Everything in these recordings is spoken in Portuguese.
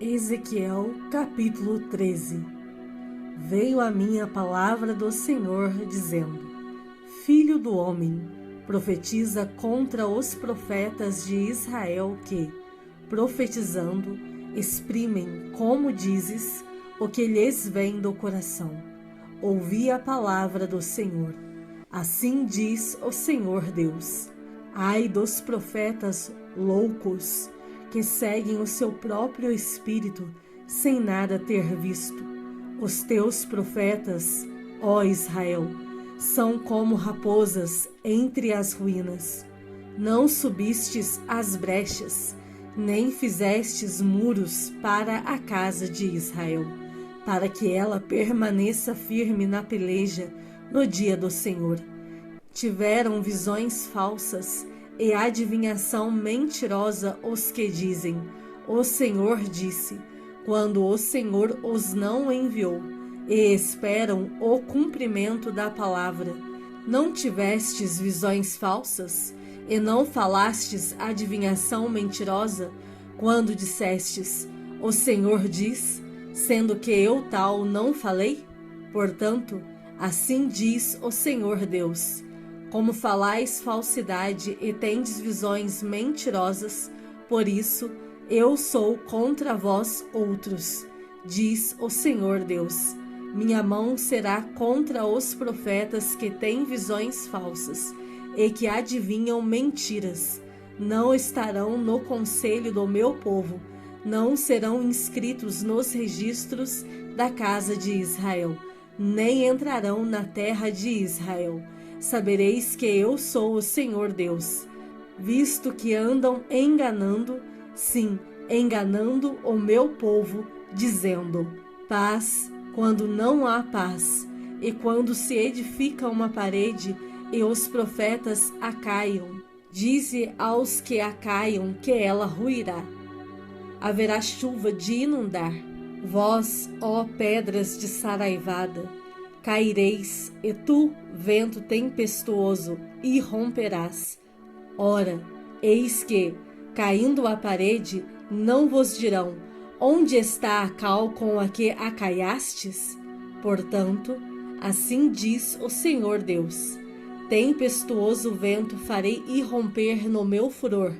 Ezequiel capítulo 13. Veio a mim a palavra do Senhor, dizendo: Filho do homem, profetiza contra os profetas de Israel que, profetizando, exprimem, como dizes, o que lhes vem do coração. Ouvi a palavra do Senhor. Assim diz o Senhor Deus: Ai dos profetas loucos, que seguem o seu próprio espírito, sem nada ter visto. Os teus profetas, ó Israel, são como raposas entre as ruínas. Não subistes às brechas, nem fizestes muros para a casa de Israel, para que ela permaneça firme na peleja no dia do Senhor. Tiveram visões falsas e adivinhação mentirosa os que dizem: O Senhor disse, quando o Senhor os não enviou, e esperam o cumprimento da palavra. Não tivestes visões falsas, e não falastes adivinhação mentirosa, quando dissestes: O Senhor diz, sendo que eu tal não falei? Portanto, assim diz o Senhor Deus: Como falais falsidade e tendes visões mentirosas, por isso eu sou contra vós outros, diz o Senhor Deus. Minha mão será contra os profetas que têm visões falsas e que adivinham mentiras. Não estarão no conselho do meu povo, não serão inscritos nos registros da casa de Israel, nem entrarão na terra de Israel. Sabereis que eu sou o Senhor Deus, visto que andam enganando, sim, enganando o meu povo, dizendo: paz, quando não há paz, e quando se edifica uma parede e os profetas a caiam. Dize aos que a caiam que ela ruirá. Haverá chuva de inundar. Vós, ó pedras de saraivada, caireis, e tu, vento tempestuoso, irromperás. Ora, eis que, caindo a parede, não vos dirão: onde está a cal com a que a caiastes? Portanto, assim diz o Senhor Deus: tempestuoso vento farei irromper no meu furor,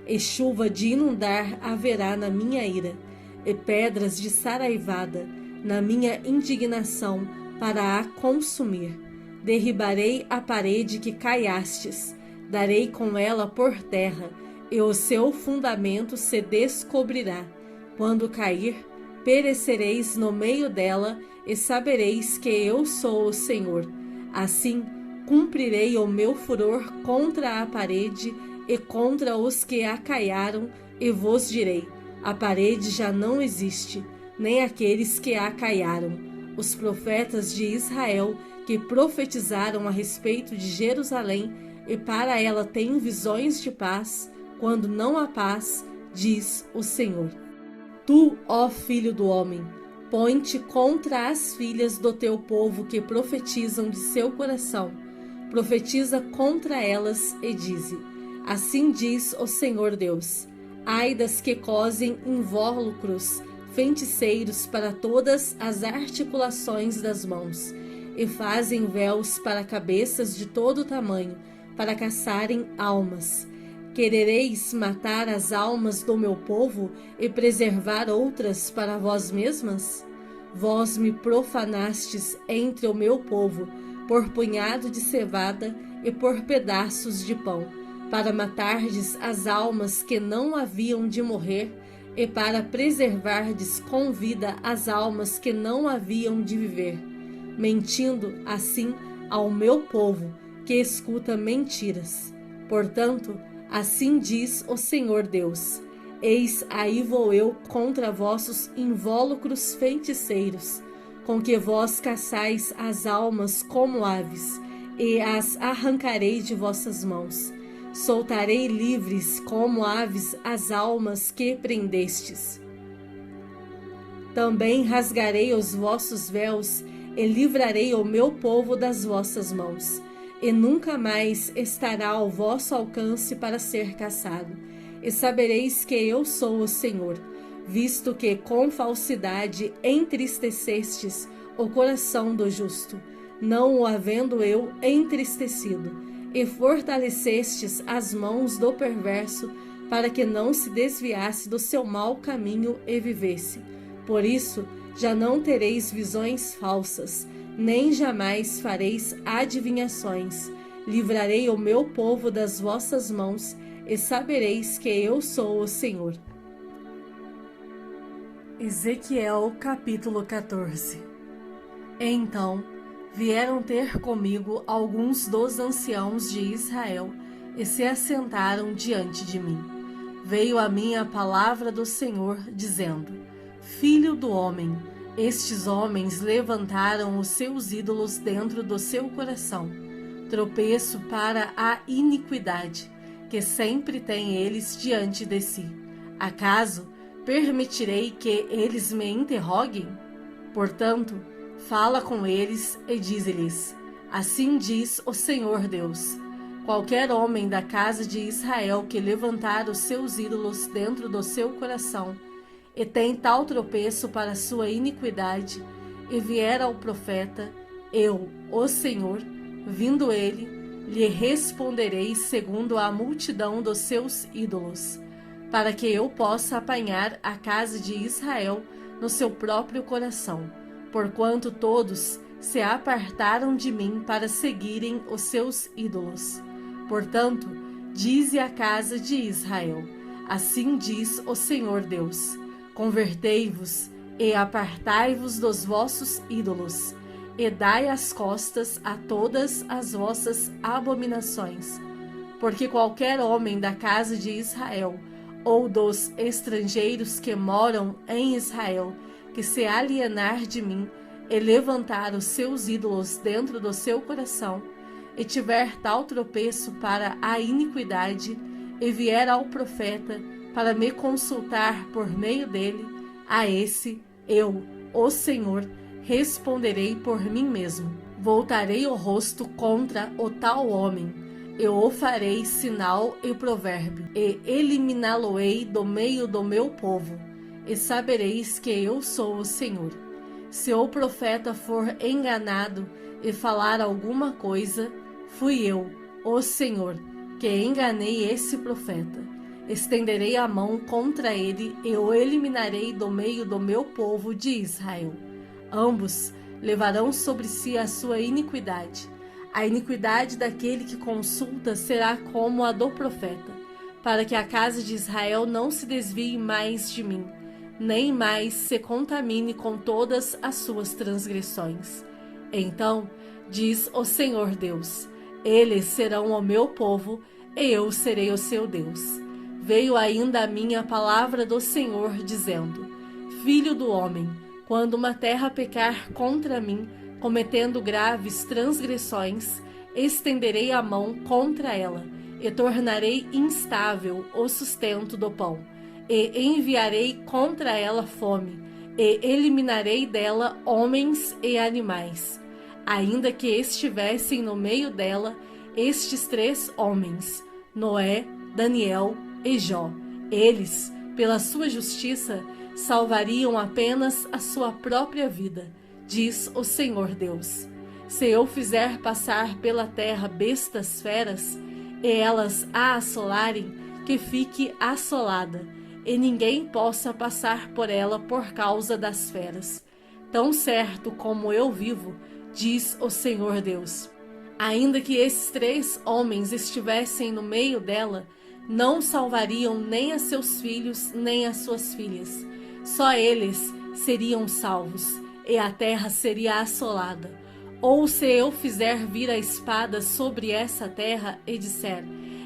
e chuva de inundar haverá na minha ira, e pedras de saraivada na minha indignação, para a consumir. Derribarei a parede que caiastes, darei com ela por terra, e o seu fundamento se descobrirá. Quando cair, perecereis no meio dela, e sabereis que eu sou o Senhor. Assim, cumprirei o meu furor contra a parede e contra os que a caiaram, e vos direi: a parede já não existe, nem aqueles que a caiaram. Os profetas de Israel que profetizaram a respeito de Jerusalém e para ela têm visões de paz, quando não há paz, diz o Senhor. Tu, ó filho do homem, põe-te contra as filhas do teu povo que profetizam de seu coração. Profetiza contra elas e dize: assim diz o Senhor Deus: ai das que cosem invólucros, feiticeiros para todas as articulações das mãos, e fazem véus para cabeças de todo tamanho, para caçarem almas. Querereis matar as almas do meu povo e preservar outras para vós mesmas? Vós me profanastes entre o meu povo, por punhado de cevada e por pedaços de pão, para matardes as almas que não haviam de morrer, e para preservardes com vida as almas que não haviam de viver, mentindo assim ao meu povo, que escuta mentiras. Portanto, assim diz o Senhor Deus: eis aí vou eu contra vossos invólucros feiticeiros, com que vós caçais as almas como aves, e as arrancarei de vossas mãos. Soltarei livres como aves as almas que prendestes. Também rasgarei os vossos véus e livrarei o meu povo das vossas mãos, e nunca mais estará ao vosso alcance para ser caçado. E sabereis que eu sou o Senhor, visto que com falsidade entristecestes o coração do justo, não o havendo eu entristecido, e fortalecestes as mãos do perverso, para que não se desviasse do seu mau caminho e vivesse. Por isso, já não tereis visões falsas, nem jamais fareis adivinhações. Livrarei o meu povo das vossas mãos, e sabereis que eu sou o Senhor. Ezequiel capítulo 14. Então vieram ter comigo alguns dos anciãos de Israel, e se assentaram diante de mim. Veio a mim a palavra do Senhor, dizendo: Filho do homem, estes homens levantaram os seus ídolos dentro do seu coração, tropeço para a iniquidade, que sempre têm eles diante de si. Acaso permitirei que eles me interroguem? Portanto, fala com eles e dize-lhes: Assim diz o Senhor Deus: Qualquer homem da casa de Israel que levantar os seus ídolos dentro do seu coração e tem tal tropeço para sua iniquidade, e vier ao profeta, eu, o Senhor, vindo ele, lhe responderei segundo a multidão dos seus ídolos, para que eu possa apanhar a casa de Israel no seu próprio coração, porquanto todos se apartaram de mim para seguirem os seus ídolos. Portanto, dize à casa de Israel: Assim diz o Senhor Deus: Convertei-vos e apartai-vos dos vossos ídolos, e dai as costas a todas as vossas abominações. Porque qualquer homem da casa de Israel, ou dos estrangeiros que moram em Israel, que se alienar de mim e levantar os seus ídolos dentro do seu coração, e tiver tal tropeço para a iniquidade, e vier ao profeta para me consultar por meio dele, a esse eu, o Senhor, responderei por mim mesmo. Voltarei o rosto contra o tal homem, eu o farei sinal e provérbio, e eliminá-lo-ei do meio do meu povo, e sabereis que eu sou o Senhor. Se o profeta for enganado e falar alguma coisa, fui eu, o Senhor, que enganei esse profeta. Estenderei a mão contra ele e o eliminarei do meio do meu povo de Israel. Ambos levarão sobre si a sua iniquidade. A iniquidade daquele que consulta será como a do profeta, para que a casa de Israel não se desvie mais de mim, nem mais se contamine com todas as suas transgressões. Então, diz o Senhor Deus: Eles serão o meu povo, e eu serei o seu Deus. Veio ainda a mim a palavra do Senhor, dizendo: Filho do homem, quando uma terra pecar contra mim, cometendo graves transgressões, estenderei a mão contra ela, e tornarei instável o sustento do pão, e enviarei contra ela fome, e eliminarei dela homens e animais. Ainda que estivessem no meio dela estes 3 homens, Noé, Daniel e Jó, eles, pela sua justiça, salvariam apenas a sua própria vida, diz o Senhor Deus. Se eu fizer passar pela terra bestas feras, e elas a assolarem, que fique assolada, e ninguém possa passar por ela por causa das feras. Tão certo como eu vivo, diz o Senhor Deus. Ainda que esses 3 homens estivessem no meio dela, não salvariam nem a seus filhos, nem as suas filhas. Só eles seriam salvos, e a terra seria assolada. Ou se eu fizer vir a espada sobre essa terra e disser: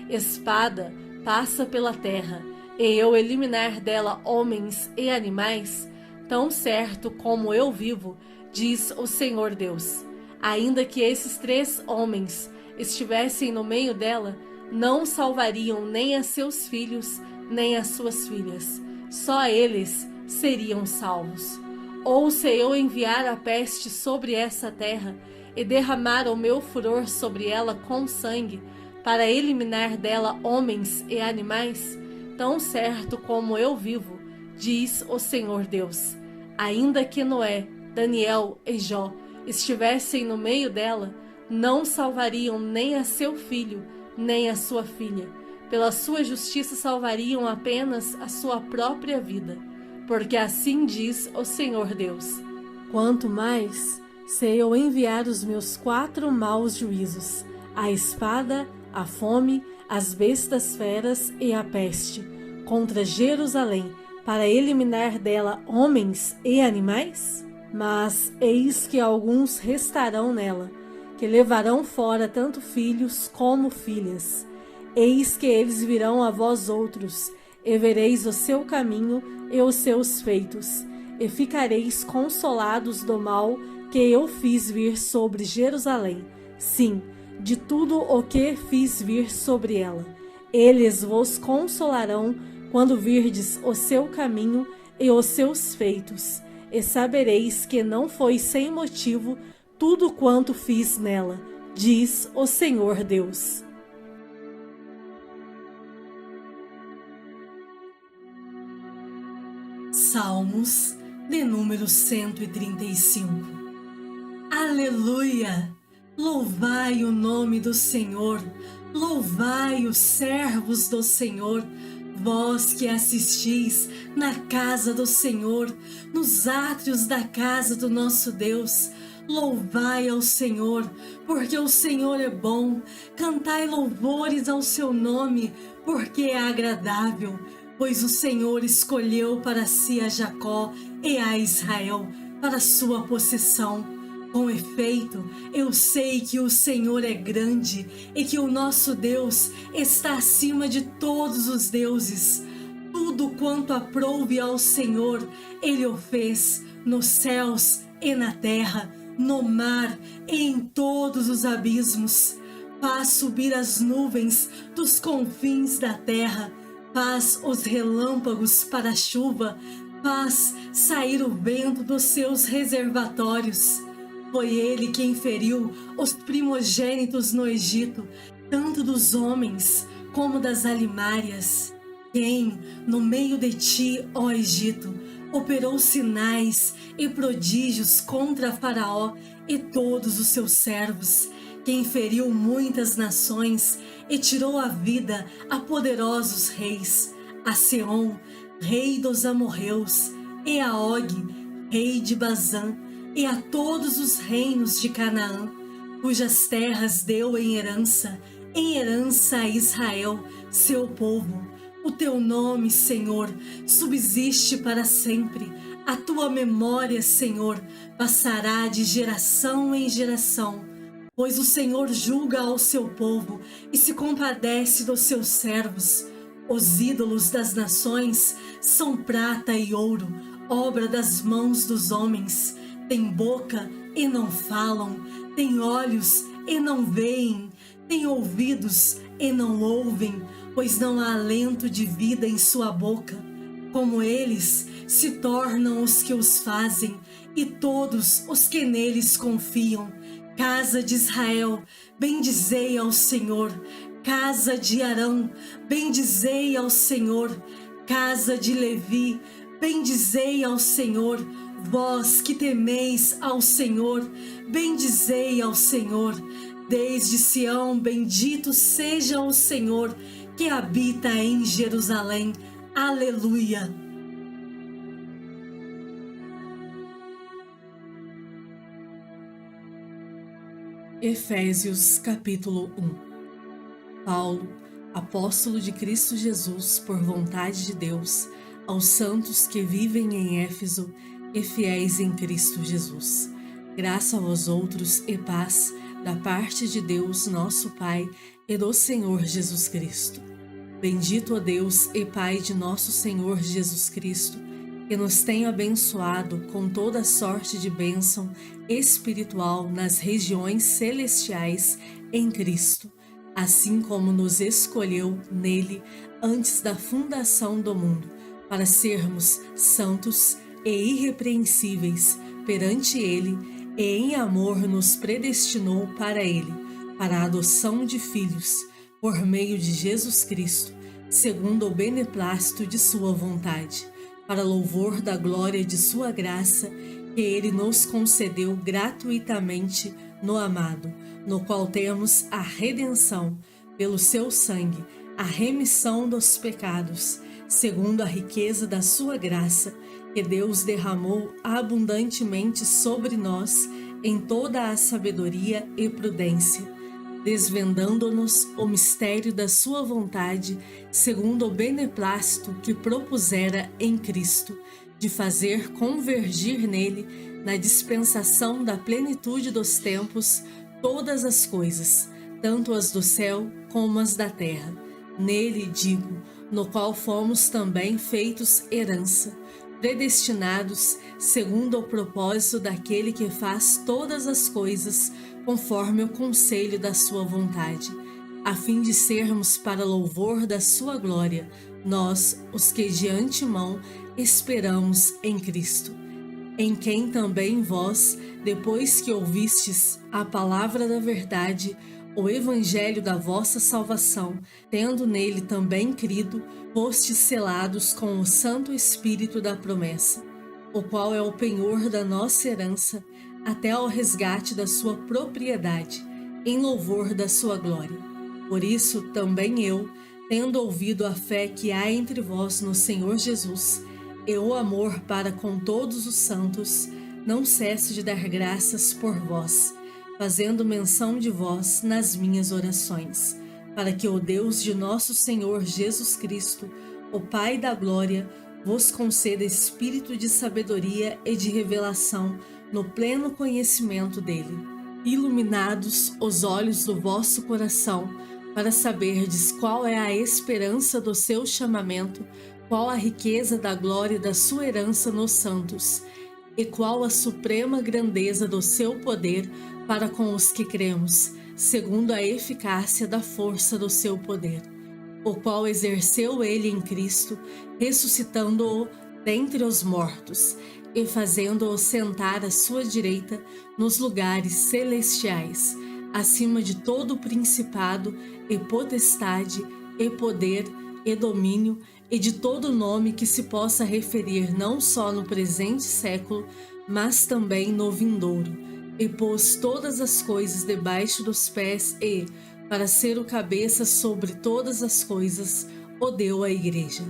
Espada, passa pela terra, e eu eliminar dela homens e animais, tão certo como eu vivo, diz o Senhor Deus. Ainda que esses 3 homens estivessem no meio dela, não salvariam nem a seus filhos, nem as suas filhas. Só eles seriam salvos. Ou se eu enviar a peste sobre essa terra e derramar o meu furor sobre ela com sangue, para eliminar dela homens e animais, tão certo como eu vivo, diz o Senhor Deus. Ainda que Noé, Daniel e Jó estivessem no meio dela, não salvariam nem a seu filho, nem a sua filha. Pela sua justiça salvariam apenas a sua própria vida, porque assim diz o Senhor Deus. Quanto mais, se eu enviar os meus 4 maus juízos, a espada, a fome, as bestas feras e a peste, contra Jerusalém, para eliminar dela homens e animais? Mas eis que alguns restarão nela, que levarão fora tanto filhos como filhas. Eis que eles virão a vós outros, e vereis o seu caminho e os seus feitos, e ficareis consolados do mal que eu fiz vir sobre Jerusalém, sim, de tudo o que fiz vir sobre ela. Eles vos consolarão quando virdes o seu caminho e os seus feitos, e sabereis que não foi sem motivo tudo quanto fiz nela, diz o Senhor Deus. Salmos de número 135. Aleluia! Louvai o nome do Senhor, louvai os servos do Senhor, vós que assistis na casa do Senhor, nos átrios da casa do nosso Deus. Louvai ao Senhor, porque o Senhor é bom, cantai louvores ao seu nome, porque é agradável. Pois o Senhor escolheu para si a Jacó e a Israel para sua possessão. Com efeito, eu sei que o Senhor é grande e que o nosso Deus está acima de todos os deuses. Tudo quanto aprouve ao Senhor, Ele o fez nos céus e na terra, no mar e em todos os abismos. Faz subir as nuvens dos confins da terra, faz os relâmpagos para a chuva, faz sair o vento dos seus reservatórios. Foi ele quem feriu os primogênitos no Egito, tanto dos homens como das alimárias. Quem, no meio de ti, ó Egito, operou sinais e prodígios contra Faraó e todos os seus servos, quem feriu muitas nações e tirou a vida a poderosos reis, a Seom, rei dos amorreus, e a Og, rei de Bazã, e a todos os reinos de Canaã, cujas terras deu em herança a Israel, seu povo. O teu nome, Senhor, subsiste para sempre. A tua memória, Senhor, passará de geração em geração. Pois o Senhor julga ao seu povo e se compadece dos seus servos. Os ídolos das nações são prata e ouro, obra das mãos dos homens. Têm boca e não falam, têm olhos e não veem, têm ouvidos e não ouvem, pois não há alento de vida em sua boca. Como eles se tornam os que os fazem, e todos os que neles confiam. Casa de Israel, bendizei ao Senhor. Casa de Arão, bendizei ao Senhor. Casa de Levi, bendizei ao Senhor. Vós que temeis ao Senhor, bendizei ao Senhor. Desde Sião, bendito seja o Senhor, que habita em Jerusalém. Aleluia! Efésios capítulo 1. Paulo, apóstolo de Cristo Jesus por vontade de Deus, aos santos que vivem em Éfeso e fiéis em Cristo Jesus. Graça a vós outros e paz da parte de Deus nosso Pai e do Senhor Jesus Cristo. Bendito ó Deus e Pai de nosso Senhor Jesus Cristo, que nos tem abençoado com toda sorte de bênção espiritual nas regiões celestiais em Cristo, assim como nos escolheu nele antes da fundação do mundo, para sermos santos e irrepreensíveis perante ele, e em amor nos predestinou para ele, para a adoção de filhos, por meio de Jesus Cristo, segundo o beneplácito de sua vontade, para louvor da glória de sua graça, que ele nos concedeu gratuitamente no amado, no qual temos a redenção, pelo seu sangue, a remissão dos pecados, segundo a riqueza da sua graça, que Deus derramou abundantemente sobre nós em toda a sabedoria e prudência, desvendando-nos o mistério da sua vontade, segundo o beneplácito que propusera em Cristo, de fazer convergir nele, na dispensação da plenitude dos tempos, todas as coisas, tanto as do céu como as da terra. Nele, digo, no qual fomos também feitos herança, predestinados segundo o propósito daquele que faz todas as coisas conforme o conselho da sua vontade, a fim de sermos para louvor da sua glória, nós, os que de antemão esperamos em Cristo, em quem também vós, depois que ouvistes a palavra da verdade, o evangelho da vossa salvação, tendo nele também crido, fostes selados com o Santo Espírito da promessa, o qual é o penhor da nossa herança, até ao resgate da sua propriedade, em louvor da sua glória. Por isso também eu, tendo ouvido a fé que há entre vós no Senhor Jesus, e o amor para com todos os santos, não cesso de dar graças por vós, fazendo menção de vós nas minhas orações, para que o Deus de nosso Senhor Jesus Cristo, o Pai da glória, vos conceda espírito de sabedoria e de revelação no pleno conhecimento dele, iluminados os olhos do vosso coração, para saberdes qual é a esperança do seu chamamento, qual a riqueza da glória da sua herança nos santos, e qual a suprema grandeza do seu poder para com os que cremos, segundo a eficácia da força do seu poder, o qual exerceu ele em Cristo, ressuscitando-o dentre os mortos, e fazendo-o sentar à sua direita nos lugares celestiais, acima de todo principado e potestade e poder e domínio e de todo nome que se possa referir não só no presente século, mas também no vindouro, e pôs todas as coisas debaixo dos pés e, para ser o cabeça sobre todas as coisas, o deu à igreja,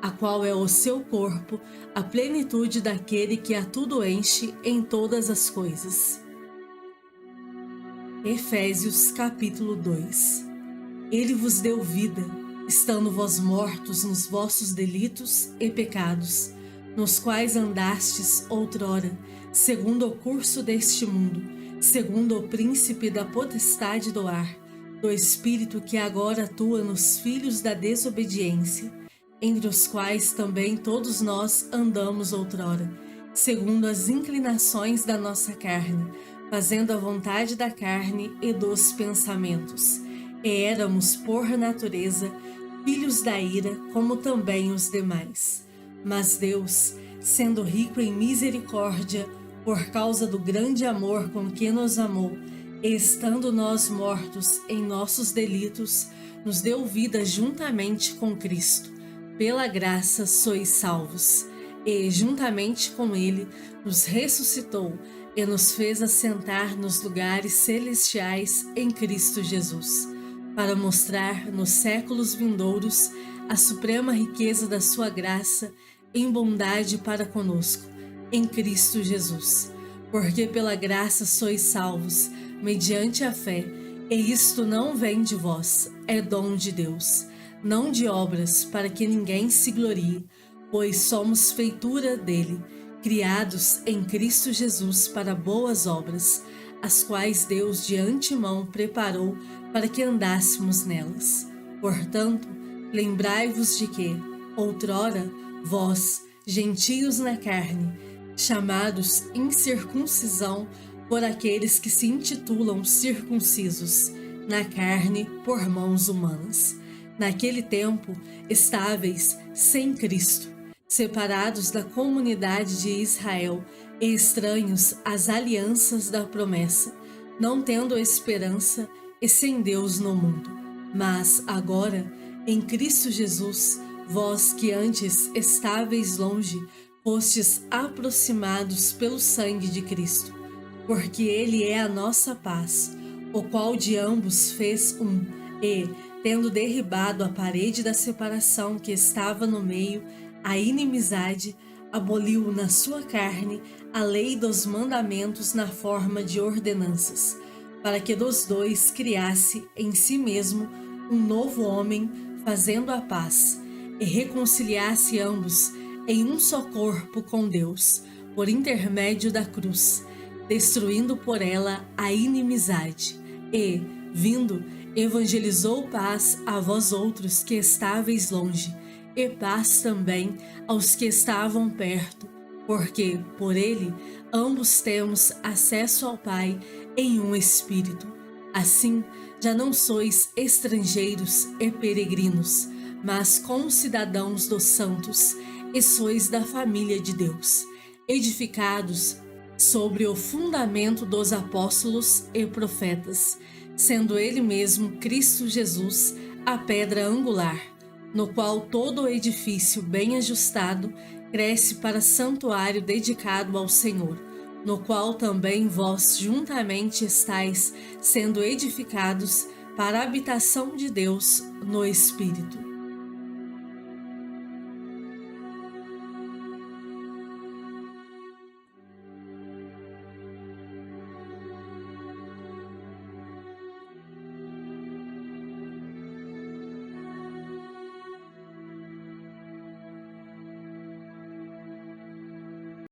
a qual é o seu corpo, a plenitude daquele que a tudo enche em todas as coisas. Efésios capítulo 2. Ele vos deu vida, estando vós mortos nos vossos delitos e pecados, nos quais andastes outrora, segundo o curso deste mundo, segundo o príncipe da potestade do ar, do espírito que agora atua nos filhos da desobediência, entre os quais também todos nós andamos outrora, segundo as inclinações da nossa carne, fazendo a vontade da carne e dos pensamentos. E éramos, por natureza, filhos da ira, como também os demais. Mas Deus, sendo rico em misericórdia, por causa do grande amor com que nos amou, e estando nós mortos em nossos delitos, nos deu vida juntamente com Cristo. Pela graça sois salvos, e juntamente com ele nos ressuscitou e nos fez assentar nos lugares celestiais em Cristo Jesus, para mostrar nos séculos vindouros a suprema riqueza da sua graça em bondade para conosco, em Cristo Jesus. Porque pela graça sois salvos, mediante a fé, e isto não vem de vós, é dom de Deus, não de obras, para que ninguém se glorie, pois somos feitura dele, criados em Cristo Jesus para boas obras, as quais Deus de antemão preparou para que andássemos nelas. Portanto, lembrai-vos de que, outrora, vós, gentios na carne, chamados incircuncisão por aqueles que se intitulam circuncisos, na carne por mãos humanas. Naquele tempo, estáveis sem Cristo, separados da comunidade de Israel e estranhos às alianças da promessa, não tendo esperança e sem Deus no mundo. Mas agora, em Cristo Jesus, Vós que antes estáveis longe, fostes aproximados pelo sangue de Cristo, porque Ele é a nossa paz, o qual de ambos fez um, e, tendo derribado a parede da separação que estava no meio, a inimizade, aboliu na sua carne a lei dos mandamentos na forma de ordenanças, para que dos dois criasse em si mesmo um novo homem, fazendo a paz, e reconciliasse ambos em um só corpo com Deus, por intermédio da cruz, destruindo por ela a inimizade, e, vindo, evangelizou paz a vós outros que estáveis longe, e paz também aos que estavam perto, porque, por ele, ambos temos acesso ao Pai em um Espírito. Assim, já não sois estrangeiros e peregrinos, mas concidadãos dos santos, e sois da família de Deus, edificados sobre o fundamento dos apóstolos e profetas, sendo ele mesmo Cristo Jesus a pedra angular, no qual todo o edifício bem ajustado cresce para santuário dedicado ao Senhor, no qual também vós juntamente estáis sendo edificados para a habitação de Deus no Espírito.